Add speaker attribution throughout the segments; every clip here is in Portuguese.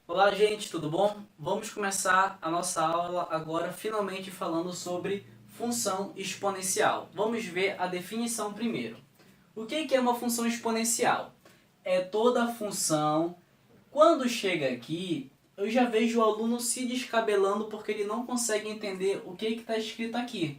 Speaker 1: Olá, gente, tudo bom? Vamos começar a nossa aula agora, finalmente falando sobre função exponencial. Vamos ver a definição primeiro. O que é uma função exponencial? É toda função. Quando chega aqui, eu já vejo o aluno se descabelando porque ele não consegue entender o que está escrito aqui.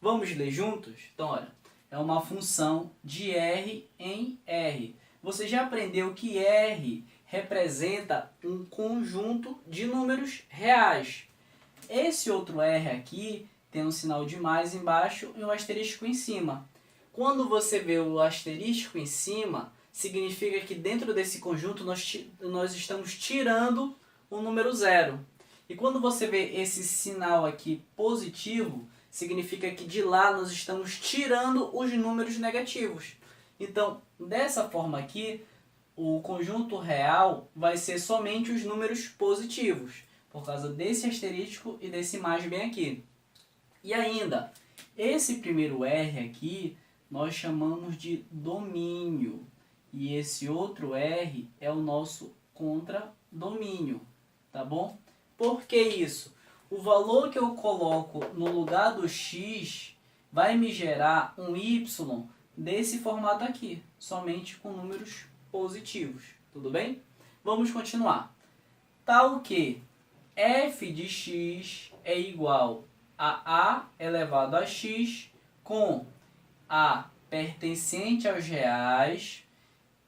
Speaker 1: Vamos ler juntos? Então, olha, é uma função de R em R. Você já aprendeu que R representa um conjunto de números reais. Esse outro R aqui tem um sinal de mais embaixo e um asterisco em cima. Quando você vê o asterisco em cima, significa que dentro desse conjunto nós estamos tirando o número zero. E quando você vê esse sinal aqui positivo, significa que de lá nós estamos tirando os números negativos. Então, dessa forma aqui, o conjunto real vai ser somente os números positivos, por causa desse asterisco e desse mais bem aqui. E ainda, esse primeiro R aqui, nós chamamos de domínio. E esse outro R é o nosso contradomínio, tá bom? Por que isso? O valor que eu coloco no lugar do x vai me gerar um y desse formato aqui, somente com números positivos, tudo bem? Vamos continuar. Tal que f de x é igual a elevado a x com a pertencente aos reais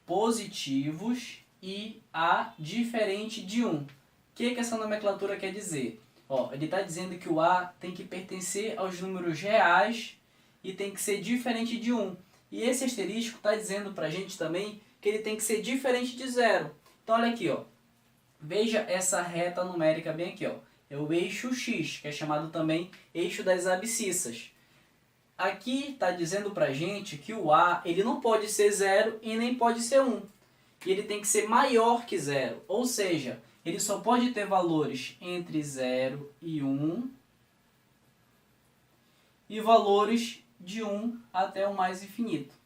Speaker 1: positivos e a diferente de 1. O que essa nomenclatura quer dizer? Ele está dizendo que o a tem que pertencer aos números reais e tem que ser diferente de 1. E esse asterisco está dizendo para a gente também que ele tem que ser diferente de 0. Então olha aqui, veja essa reta numérica bem aqui. É o eixo x, que é chamado também eixo das abscissas. Aqui está dizendo para a gente que o a ele não pode ser 0 e nem pode ser 1. E ele tem que ser maior que 0. Ou seja, ele só pode ter valores entre 0 e 1 e valores de 1 até o mais infinito.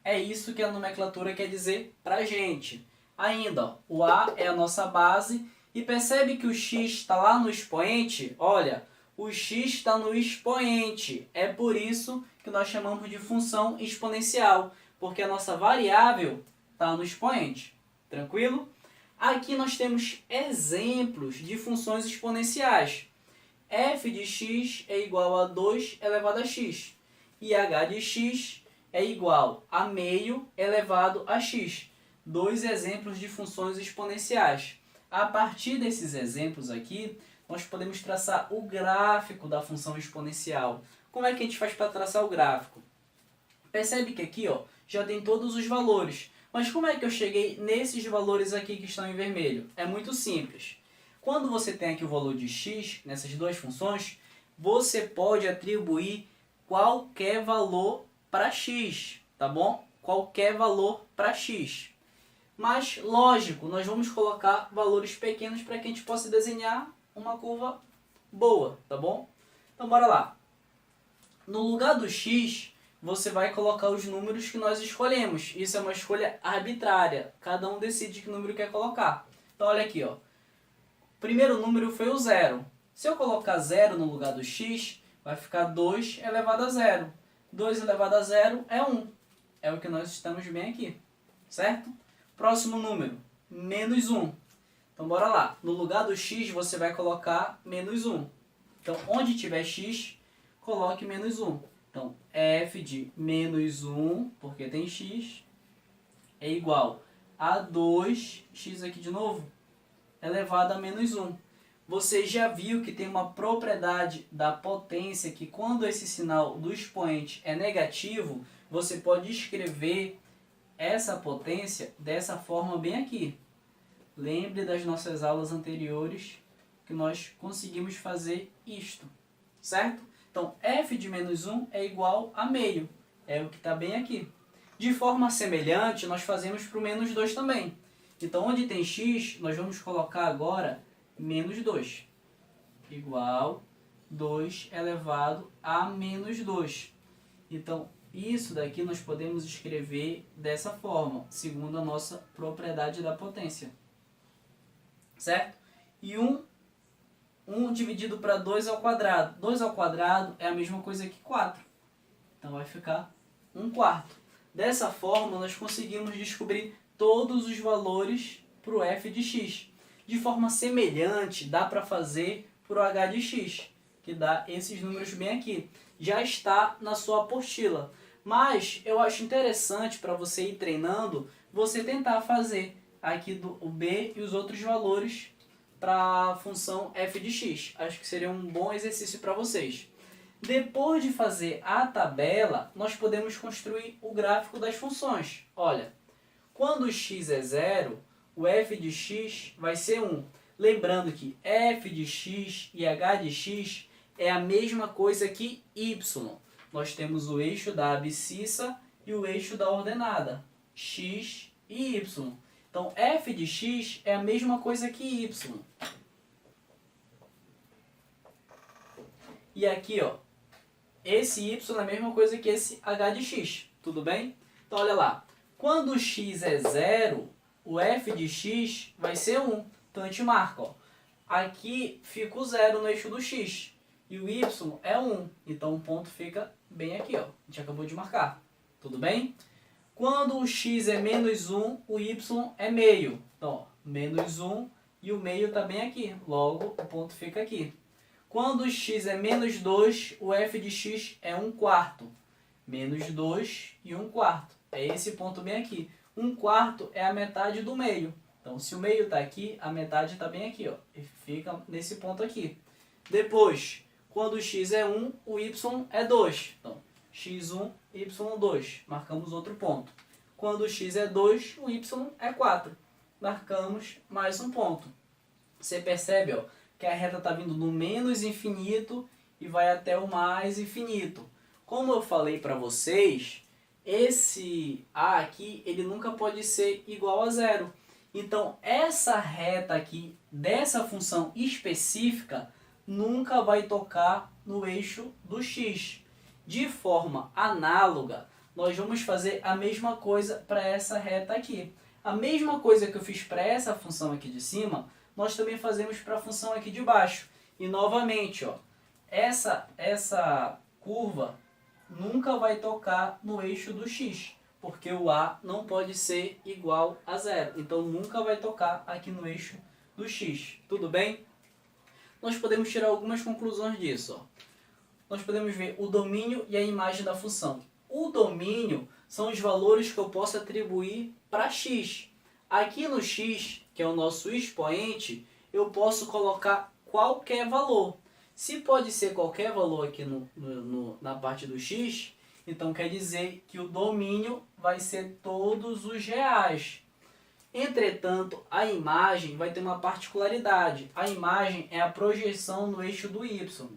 Speaker 1: É isso que a nomenclatura quer dizer para a gente. Ainda, o a é a nossa base e percebe que o x está lá no expoente? Olha, o x está no expoente. É por isso que nós chamamos de função exponencial, porque a nossa variável está no expoente. Tranquilo? Aqui nós temos exemplos de funções exponenciais. F de x é igual a 2 elevado a x. E h de x é igual a meio elevado a x. Dois exemplos de funções exponenciais. A partir desses exemplos aqui, nós podemos traçar o gráfico da função exponencial. Como é que a gente faz para traçar o gráfico? Percebe que aqui já tem todos os valores. Mas como é que eu cheguei nesses valores aqui que estão em vermelho? É muito simples. Quando você tem aqui o valor de x, nessas duas funções, você pode atribuir qualquer valor para x, tá bom? Qualquer valor para x. Mas, lógico, nós vamos colocar valores pequenos para que a gente possa desenhar uma curva boa, tá bom? Então, bora lá. No lugar do x, você vai colocar os números que nós escolhemos. Isso é uma escolha arbitrária. Cada um decide que número quer colocar. Então, olha aqui, O primeiro número foi o 0. Se eu colocar 0 no lugar do x, vai ficar 2 elevado a 0. 2 elevado a 0 é 1. É o que nós estamos bem aqui, certo? Próximo número, menos 1. Então, bora lá. No lugar do x, você vai colocar menos 1. Então, onde tiver x, coloque menos 1. Então, f de menos 1, porque tem x, é igual a 2x aqui de novo, elevado a menos 1. Você já viu que tem uma propriedade da potência que quando esse sinal do expoente é negativo, você pode escrever essa potência dessa forma bem aqui. Lembre das nossas aulas anteriores que nós conseguimos fazer isto, certo? Então, f de menos 1 é igual a meio, é o que está bem aqui. De forma semelhante, nós fazemos para o menos 2 também. Então, onde tem x, nós vamos colocar agora menos 2, igual 2 elevado a menos 2. Então, E isso daqui nós podemos escrever dessa forma, segundo a nossa propriedade da potência. Certo? E 1 dividido para 2 ao quadrado. 2 ao quadrado é a mesma coisa que 4. Então vai ficar 1/4. Dessa forma, nós conseguimos descobrir todos os valores para o f de x. De forma semelhante, dá para fazer para o h de x, que dá esses números bem aqui. Já está na sua apostila. Mas eu acho interessante para você ir treinando, você tentar fazer aqui o b e os outros valores para a função f de x. Acho que seria um bom exercício para vocês. Depois de fazer a tabela, nós podemos construir o gráfico das funções. Olha, quando x é 0, o f de x vai ser 1. Lembrando que f de x e h de x é a mesma coisa que y. Nós temos o eixo da abscissa e o eixo da ordenada, x e y. Então, f de x é a mesma coisa que y. E aqui, ó, esse y é a mesma coisa que esse h de x. Tudo bem? Então, olha lá. Quando x é 0, o f de x vai ser 1. Então, a gente marca, ó. Aqui fica o 0 no eixo do x. E o y é 1. Então, o ponto fica bem aqui, ó. A gente acabou de marcar. Tudo bem? Quando o x é menos 1, o y é meio. Então, ó, menos 1 e o meio está bem aqui. Logo, o ponto fica aqui. Quando o x é menos 2, o f de x é 1/4. Menos 2 e 1/4. É esse ponto bem aqui. 1/4 é a metade do meio. Então, se o meio está aqui, a metade está bem aqui, ó. E fica nesse ponto aqui. Depois, quando o x é 1, o y é 2. Então, x1, y2. Marcamos outro ponto. Quando o x é 2, o y é 4. Marcamos mais um ponto. Você percebe, ó, que a reta está vindo do menos infinito e vai até o mais infinito. Como eu falei para vocês, esse a aqui ele nunca pode ser igual a 0. Então, essa reta aqui, dessa função específica, nunca vai tocar no eixo do x. De forma análoga, nós vamos fazer a mesma coisa para essa reta aqui. A mesma coisa que eu fiz para essa função aqui de cima, nós também fazemos para a função aqui de baixo. E novamente, ó, essa curva nunca vai tocar no eixo do x, porque o a não pode ser igual a 0. Então, nunca vai tocar aqui no eixo do x. Tudo bem? Nós podemos tirar algumas conclusões disso. Ó. Nós podemos ver o domínio e a imagem da função. O domínio são os valores que eu posso atribuir para x. Aqui no x, que é o nosso expoente, eu posso colocar qualquer valor. Se pode ser qualquer valor aqui na parte do x, então quer dizer que o domínio vai ser todos os reais. Entretanto, a imagem vai ter uma particularidade. A imagem é a projeção no eixo do y.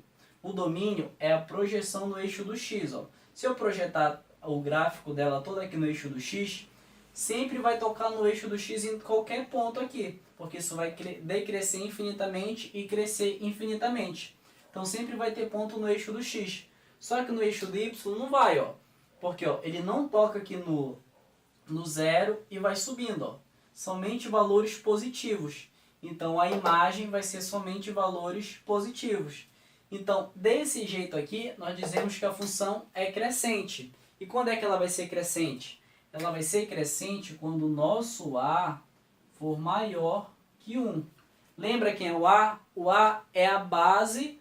Speaker 1: O domínio é a projeção no eixo do x. Ó. Se eu projetar o gráfico dela todo aqui no eixo do x, sempre vai tocar no eixo do x em qualquer ponto aqui, porque isso vai decrescer infinitamente e crescer infinitamente. Então sempre vai ter ponto no eixo do x. Só que no eixo do y não vai, ó, porque ó, ele não toca aqui no 0 e vai subindo. Ó. Somente valores positivos. Então a imagem vai ser somente valores positivos. Então, desse jeito aqui, nós dizemos que a função é crescente. E quando é que ela vai ser crescente? Ela vai ser crescente quando o nosso a for maior que 1. Lembra quem é o a? O a é a base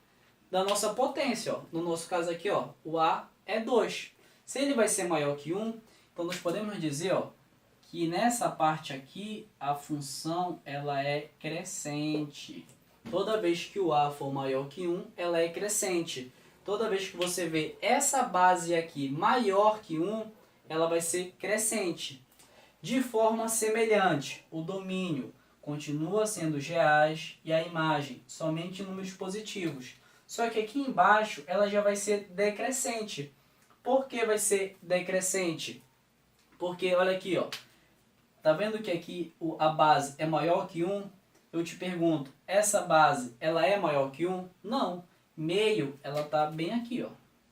Speaker 1: da nossa potência. Ó. No nosso caso aqui, ó, o a é 2. Se ele vai ser maior que 1, então nós podemos dizer, ó, que nessa parte aqui a função ela é crescente. Toda vez que o a for maior que 1, ela é crescente. Toda vez que você vê essa base aqui maior que 1, ela vai ser crescente. De forma semelhante, o domínio continua sendo os reais e a imagem somente números positivos. Só que aqui embaixo ela já vai ser decrescente. Por que vai ser decrescente? Porque olha aqui, ó. Tá vendo que aqui a base é maior que 1? Eu te pergunto, essa base, ela é maior que 1? Não. Meio, ela tá bem aqui, ó,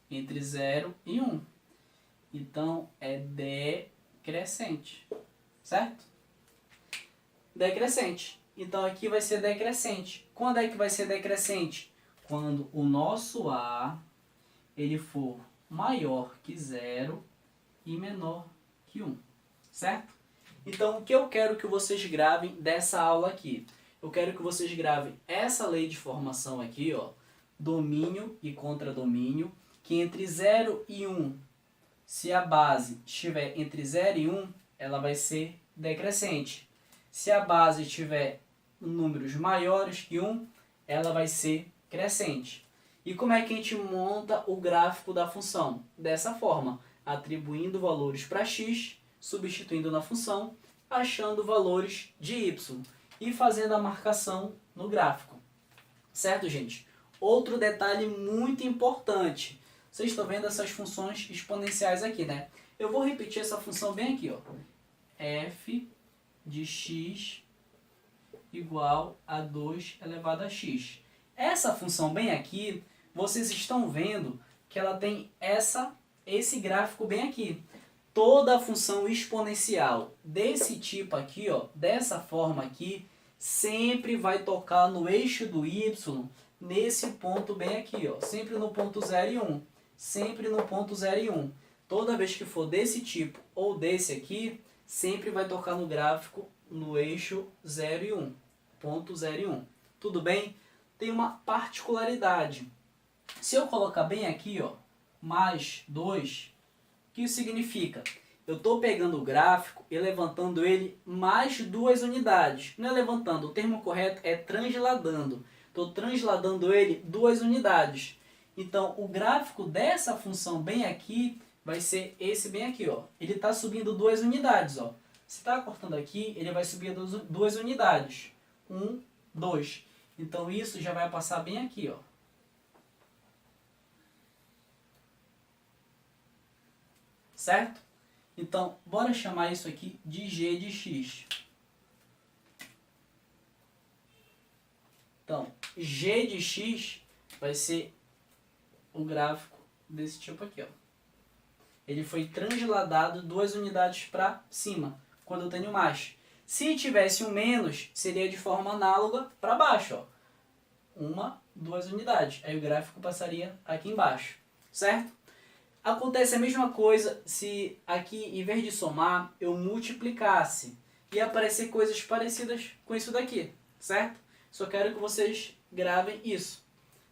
Speaker 1: entre 0 e 1. Então, é decrescente, certo? Decrescente. Então, aqui vai ser decrescente. Quando é que vai ser decrescente? Quando o nosso A ele for maior que 0 e menor que 1, certo? Então, o que eu quero que vocês gravem dessa aula aqui? Eu quero que vocês gravem essa lei de formação aqui, ó, domínio e contradomínio, que entre 0 e 1, se a base estiver entre 0 e 1, ela vai ser decrescente. Se a base tiver números maiores que 1, ela vai ser crescente. E como é que a gente monta o gráfico da função? Dessa forma, atribuindo valores para x, substituindo na função, achando valores de y e fazendo a marcação no gráfico. Certo, gente? Outro detalhe muito importante. Vocês estão vendo essas funções exponenciais aqui, né? Eu vou repetir essa função bem aqui, ó. F de x igual a 2 elevado a x. Essa função bem aqui, vocês estão vendo que ela tem esse gráfico bem aqui. Toda função exponencial desse tipo aqui, ó, dessa forma aqui, sempre vai tocar no eixo do y nesse ponto bem aqui, ó, sempre no ponto 0 e 1. Sempre no ponto 0 e 1. Toda vez que for desse tipo ou desse aqui, sempre vai tocar no gráfico no eixo 0 e 1. Ponto 0 e 1. Tudo bem? Tem uma particularidade. Se eu colocar bem aqui, ó, mais 2, o que isso significa? Eu estou pegando o gráfico e levantando ele mais 2 unidades. Não é levantando, o termo correto é transladando. Estou transladando ele 2 unidades. Então, o gráfico dessa função bem aqui vai ser esse bem aqui, ó. Ele está subindo 2 unidades, ó. Se está cortando aqui, ele vai subir 2 unidades. 1, 2. Então, isso já vai passar bem aqui, ó. Certo? Então, bora chamar isso aqui de g de x. Então, g de x vai ser o gráfico desse tipo aqui, ó. Ele foi transladado 2 unidades para cima, quando eu tenho mais. Se tivesse um menos, seria de forma análoga para baixo, ó. 1, 2 unidades. Aí o gráfico passaria aqui embaixo, certo? Acontece a mesma coisa se aqui, em vez de somar, eu multiplicasse. Ia aparecer coisas parecidas com isso daqui, certo? Só quero que vocês gravem isso.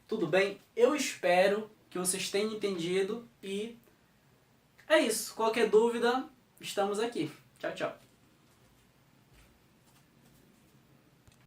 Speaker 1: Tudo bem? Eu espero que vocês tenham entendido e é isso. Qualquer dúvida, estamos aqui. Tchau, tchau.